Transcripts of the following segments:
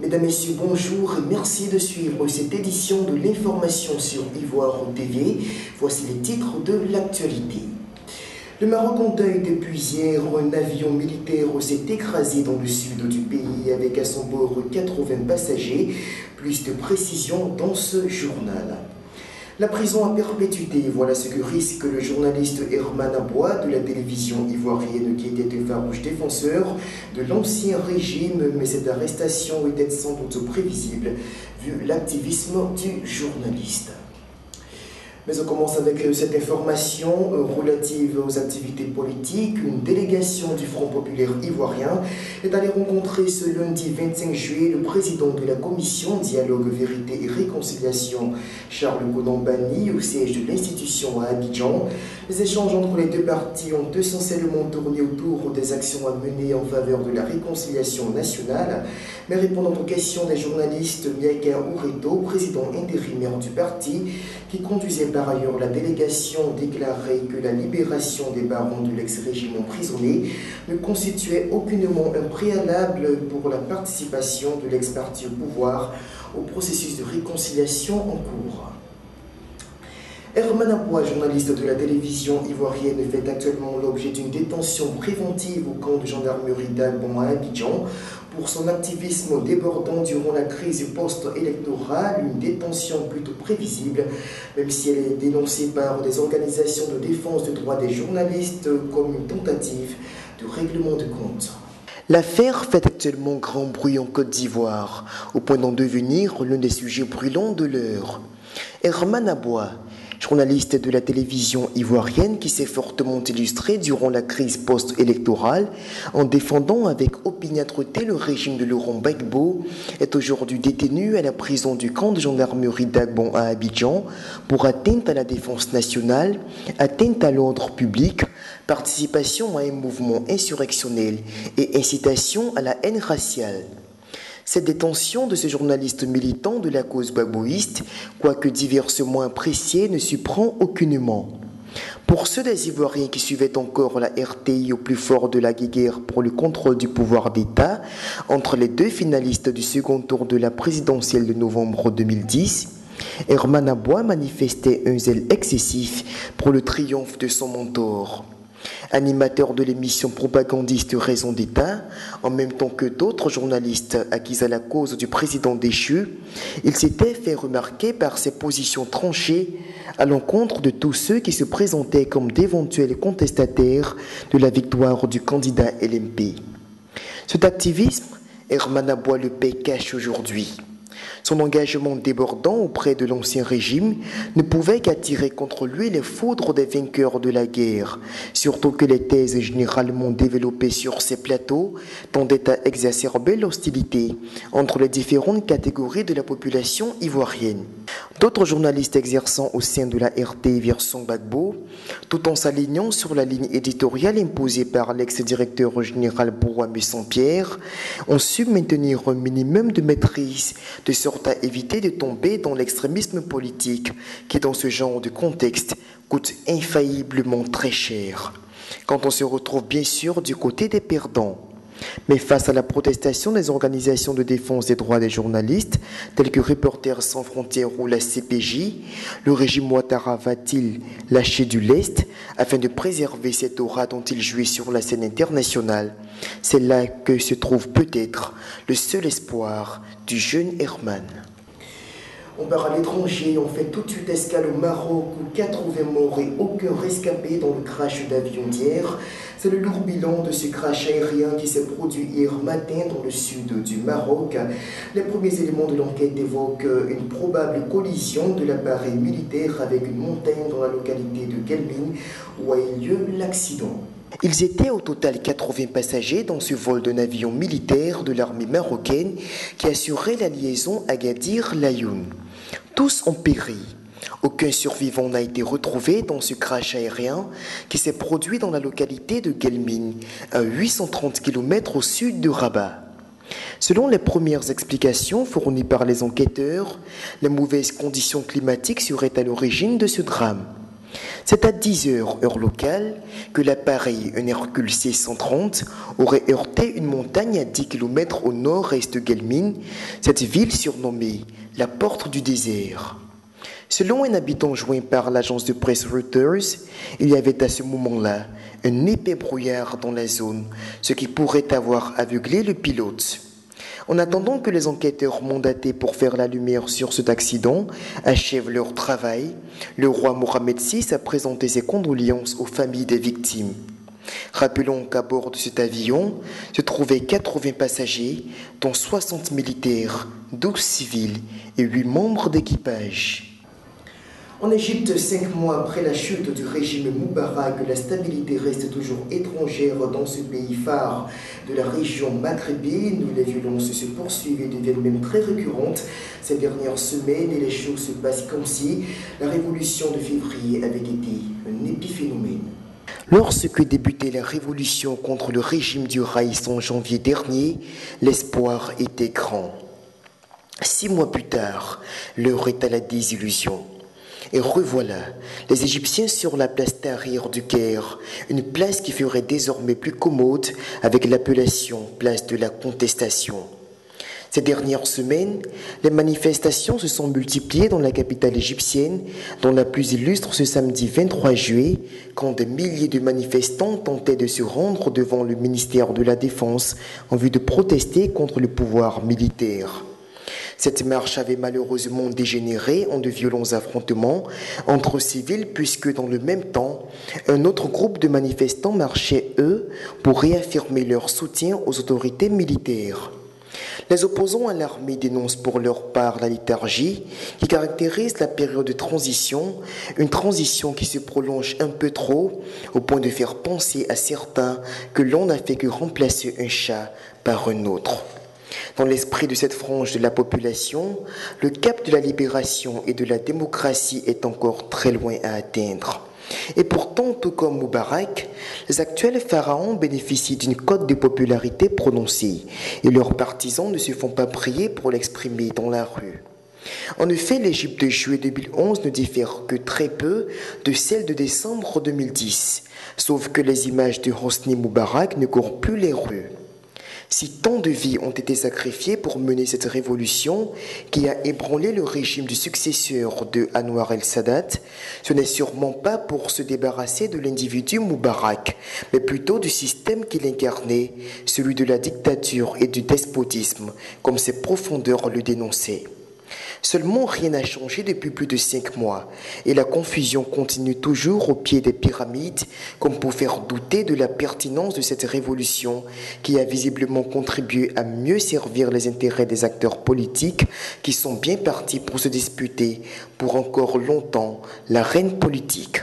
Mesdames, Messieurs, bonjour et merci de suivre cette édition de l'information sur Ivoire TV. Voici les titres de l'actualité. Le Maroc en deuil depuis hier, un avion militaire s'est écrasé dans le sud du pays avec à son bord 80 passagers. Plus de précisions dans ce journal. La prison à perpétuité, voilà ce que risque le journaliste Herman Aboua de la télévision ivoirienne qui était un farouche défenseur de l'ancien régime, mais cette arrestation était sans doute prévisible vu l'activisme du journaliste. Mais on commence avec cette information relative aux activités politiques. Une délégation du Front populaire ivoirien est allée rencontrer ce lundi 25 juillet le président de la commission Dialogue, Vérité et Réconciliation, Charles Konan-Banny, au siège de l'institution à Abidjan. Les échanges entre les deux parties ont essentiellement tourné autour des actions à mener en faveur de la réconciliation nationale. Mais répondant aux questions des journalistes, Miaka Oureto, président intérimaire du parti, qui conduisait par ailleurs la délégation, déclarait que la libération des barons de l'ex-régime emprisonnés ne constituait aucunement un préalable pour la participation de l'ex-parti au pouvoir au processus de réconciliation en cours. Herman Aboua, journaliste de la télévision ivoirienne, fait actuellement l'objet d'une détention préventive au camp de gendarmerie d'Albon à Abidjan pour son activisme débordant durant la crise post-électorale, une détention plutôt prévisible, même si elle est dénoncée par des organisations de défense des droits des journalistes comme une tentative de règlement de compte. L'affaire fait actuellement grand bruit en Côte d'Ivoire, au point d'en devenir l'un des sujets brûlants de l'heure. Herman Aboua, journaliste de la télévision ivoirienne qui s'est fortement illustré durant la crise post-électorale en défendant avec opiniâtreté le régime de Laurent Gbagbo, est aujourd'hui détenu à la prison du camp de gendarmerie d'Agbon à Abidjan pour atteinte à la défense nationale, atteinte à l'ordre public, participation à un mouvement insurrectionnel et incitation à la haine raciale. Cette détention de ce journaliste militant de la cause gbagboïste, quoique diversement appréciée, ne surprend aucunement. Pour ceux des Ivoiriens qui suivaient encore la RTI au plus fort de la guerre pour le contrôle du pouvoir d'État, entre les deux finalistes du second tour de la présidentielle de novembre 2010, Herman Aboua manifestait un zèle excessif pour le triomphe de son mentor. Animateur de l'émission propagandiste Raison d'État, en même temps que d'autres journalistes acquis à la cause du président déchu, il s'était fait remarquer par ses positions tranchées à l'encontre de tous ceux qui se présentaient comme d'éventuels contestataires de la victoire du candidat LMP. Cet activisme, Herman Aboua le paie cash aujourd'hui. Son engagement débordant auprès de l'ancien régime ne pouvait qu'attirer contre lui les foudres des vainqueurs de la guerre, surtout que les thèses généralement développées sur ces plateaux tendaient à exacerber l'hostilité entre les différentes catégories de la population ivoirienne. D'autres journalistes exerçant au sein de la RT version Gbagbo, tout en s'alignant sur la ligne éditoriale imposée par l'ex-directeur général Bouamé Saint-Pierre, ont su maintenir un minimum de maîtrise, de sorte à éviter de tomber dans l'extrémisme politique qui, dans ce genre de contexte, coûte infailliblement très cher, quand on se retrouve bien sûr du côté des perdants. Mais face à la protestation des organisations de défense des droits des journalistes, telles que Reporters sans frontières ou la CPJ, le régime Ouattara va-t-il lâcher du lest afin de préserver cette aura dont il jouit sur la scène internationale? C'est là que se trouve peut-être le seul espoir du jeune Herman. On part à l'étranger, on fait tout de suite escale au Maroc où 80 morts et aucun rescapé dans le crash d'avion d'hier. C'est le lourd bilan de ce crash aérien qui s'est produit hier matin dans le sud du Maroc. Les premiers éléments de l'enquête évoquent une probable collision de l'appareil militaire avec une montagne dans la localité de Guelmine où a eu lieu l'accident. Ils étaient au total 80 passagers dans ce vol d'un avion militaire de l'armée marocaine qui assurait la liaison Agadir-Laayoune. Tous ont péri. Aucun survivant n'a été retrouvé dans ce crash aérien qui s'est produit dans la localité de Guelmine, à 830 km au sud de Rabat. Selon les premières explications fournies par les enquêteurs, les mauvaises conditions climatiques seraient à l'origine de ce drame. C'est à 10 h heure locale que l'appareil, un Hercule C-130, aurait heurté une montagne à 10 km au nord-est de Guelmim, cette ville surnommée la Porte du désert. Selon un habitant joint par l'agence de presse Reuters, il y avait à ce moment-là un épais brouillard dans la zone, ce qui pourrait avoir aveuglé le pilote. En attendant que les enquêteurs mandatés pour faire la lumière sur cet accident achèvent leur travail, le roi Mohamed VI a présenté ses condoléances aux familles des victimes. Rappelons qu'à bord de cet avion se trouvaient 80 passagers, dont 60 militaires, 12 civils et 8 membres d'équipage. En Égypte, 5 mois après la chute du régime Moubarak, la stabilité reste toujours étrangère dans ce pays phare de la région maghrébine où les violences se poursuivent et deviennent même très récurrentes. Ces dernières semaines, et les choses se passent comme si la révolution de février avait été un épiphénomène. Lorsque débutait la révolution contre le régime du Raïs en janvier dernier, l'espoir était grand. 6 mois plus tard, l'heure est à la désillusion. Et revoilà les Égyptiens sur la place Tahrir du Caire, une place qui ferait désormais plus commode avec l'appellation place de la contestation. Ces dernières semaines, les manifestations se sont multipliées dans la capitale égyptienne, dont la plus illustre ce samedi 23 juillet, quand des milliers de manifestants tentaient de se rendre devant le ministère de la Défense en vue de protester contre le pouvoir militaire. Cette marche avait malheureusement dégénéré en de violents affrontements entre civils puisque dans le même temps, un autre groupe de manifestants marchait, eux, pour réaffirmer leur soutien aux autorités militaires. Les opposants à l'armée dénoncent pour leur part la léthargie qui caractérise la période de transition, une transition qui se prolonge un peu trop au point de faire penser à certains que l'on n'a fait que remplacer un chat par un autre. Dans l'esprit de cette frange de la population, le cap de la libération et de la démocratie est encore très loin à atteindre. Et pourtant, tout comme Moubarak, les actuels pharaons bénéficient d'une cote de popularité prononcée et leurs partisans ne se font pas prier pour l'exprimer dans la rue. En effet, l'Égypte de juillet 2011 ne diffère que très peu de celle de décembre 2010, sauf que les images de Hosni Moubarak ne courent plus les rues. Si tant de vies ont été sacrifiées pour mener cette révolution qui a ébranlé le régime du successeur de Anwar el-Sadat, ce n'est sûrement pas pour se débarrasser de l'individu Moubarak, mais plutôt du système qu'il incarnait, celui de la dictature et du despotisme, comme ses profondeurs le dénonçaient. Seulement, rien n'a changé depuis plus de 5 mois et la confusion continue toujours au pied des pyramides comme pour faire douter de la pertinence de cette révolution qui a visiblement contribué à mieux servir les intérêts des acteurs politiques qui sont bien partis pour se disputer pour encore longtemps l'arène politique.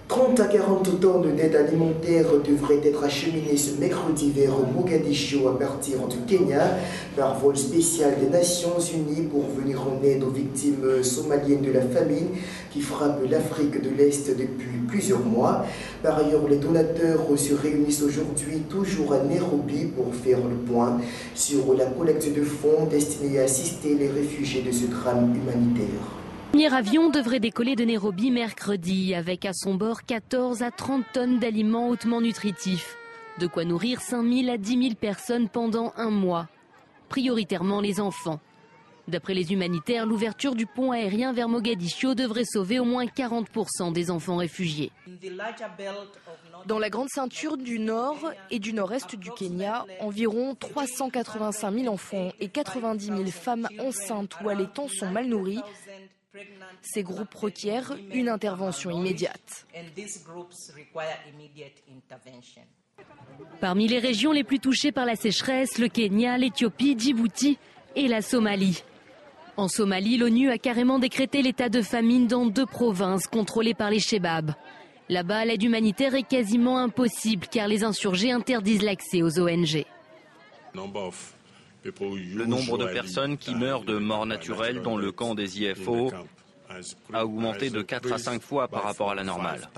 30 à 40 tonnes d'aide alimentaire devraient être acheminées ce mercredi vers Mogadiscio à partir du Kenya par vol spécial des Nations Unies pour venir en aide aux victimes somaliennes de la famine qui frappe l'Afrique de l'Est depuis plusieurs mois. Par ailleurs, les donateurs se réunissent aujourd'hui toujours à Nairobi pour faire le point sur la collecte de fonds destinés à assister les réfugiés de ce drame humanitaire. Le premier avion devrait décoller de Nairobi mercredi avec à son bord 14 à 30 tonnes d'aliments hautement nutritifs. De quoi nourrir 5 000 à 10 000 personnes pendant un mois, prioritairement les enfants. D'après les humanitaires, l'ouverture du pont aérien vers Mogadiscio devrait sauver au moins 40% des enfants réfugiés. Dans la grande ceinture du nord et du nord-est du Kenya, environ 385 000 enfants et 90 000 femmes enceintes ou allaitants sont mal nourris. Ces groupes requièrent une intervention immédiate. Parmi les régions les plus touchées par la sécheresse, le Kenya, l'Éthiopie, Djibouti et la Somalie. En Somalie, l'ONU a carrément décrété l'état de famine dans 2 provinces contrôlées par les Chebabs. Là-bas, l'aide humanitaire est quasiment impossible car les insurgés interdisent l'accès aux ONG. Le nombre de personnes qui meurent de mort naturelle dans le camp des IFO a augmenté de 4 à 5 fois par rapport à la normale.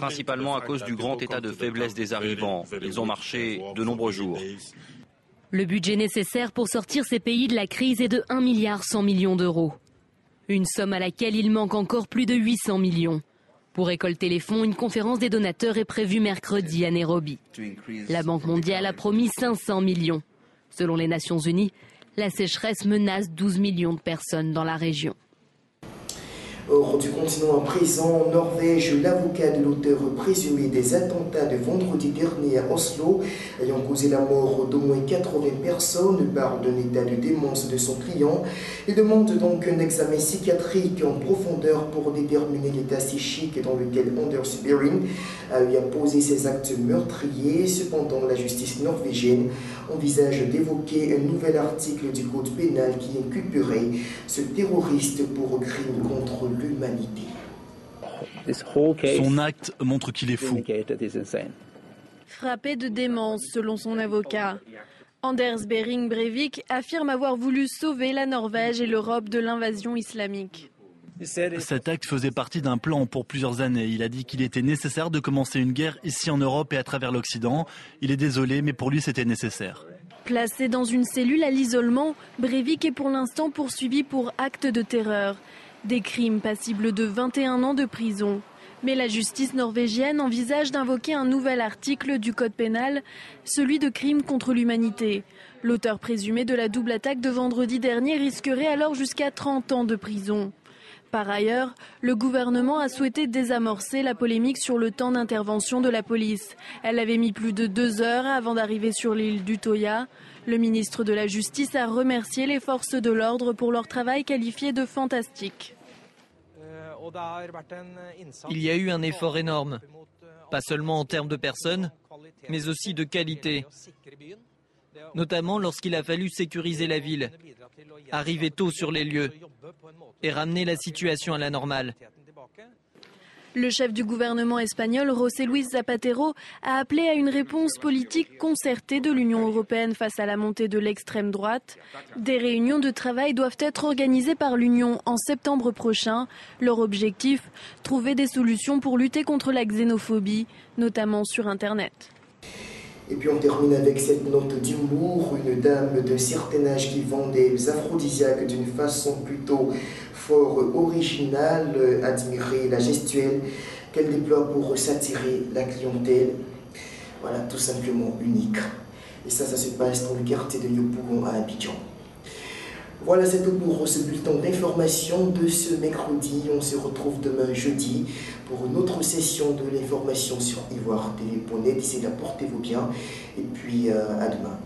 Principalement à cause du grand état de faiblesse des arrivants. Ils ont marché de nombreux jours. Le budget nécessaire pour sortir ces pays de la crise est de 1,1 milliard d'euros. Une somme à laquelle il manque encore plus de 800 millions. Pour récolter les fonds, une conférence des donateurs est prévue mercredi à Nairobi. La Banque mondiale a promis 500 millions. Selon les Nations Unies, la sécheresse menace 12 millions de personnes dans la région. Hors du continent à présent, en Norvège, l'avocat de l'auteur présumé des attentats de vendredi dernier à Oslo, ayant causé la mort d'au moins 80 personnes, parle d'un état de démence de son client et demande donc un examen psychiatrique en profondeur pour déterminer l'état psychique dans lequel Anders Behring a eu à poser ses actes meurtriers. Cependant, la justice norvégienne envisage d'évoquer un nouvel article du code pénal qui inculperait ce terroriste pour crime contre l'humanité. Son acte montre qu'il est fou. Frappé de démence, selon son avocat. Anders Behring Breivik affirme avoir voulu sauver la Norvège et l'Europe de l'invasion islamique. Cet acte faisait partie d'un plan pour plusieurs années. Il a dit qu'il était nécessaire de commencer une guerre ici en Europe et à travers l'Occident. Il est désolé, mais pour lui c'était nécessaire. Placé dans une cellule à l'isolement, Breivik est pour l'instant poursuivi pour acte de terreur. Des crimes passibles de 21 ans de prison. Mais la justice norvégienne envisage d'invoquer un nouvel article du code pénal, celui de crime contre l'humanité. L'auteur présumé de la double attaque de vendredi dernier risquerait alors jusqu'à 30 ans de prison. Par ailleurs, le gouvernement a souhaité désamorcer la polémique sur le temps d'intervention de la police. Elle avait mis plus de 2 heures avant d'arriver sur l'île d'Utoya. Le ministre de la Justice a remercié les forces de l'ordre pour leur travail qualifié de fantastique. Il y a eu un effort énorme, pas seulement en termes de personnes, mais aussi de qualité. Notamment lorsqu'il a fallu sécuriser la ville, arriver tôt sur les lieux et ramener la situation à la normale. Le chef du gouvernement espagnol, José Luis Zapatero, a appelé à une réponse politique concertée de l'Union européenne face à la montée de l'extrême droite. Des réunions de travail doivent être organisées par l'Union en septembre prochain. Leur objectif, trouver des solutions pour lutter contre la xénophobie, notamment sur Internet. Et puis on termine avec cette note d'humour, une dame d'un certain âge qui vend des aphrodisiaques d'une façon plutôt fort originale, admirer la gestuelle qu'elle déploie pour s'attirer la clientèle. Voilà, tout simplement unique. Et ça se passe dans le quartier de Yopougon à Abidjan. Voilà, c'est tout pour ce bulletin d'information de ce mercredi. On se retrouve demain jeudi pour une autre session de l'information sur ivoiretv.net. D'ici là, portez-vous bien et puis à demain.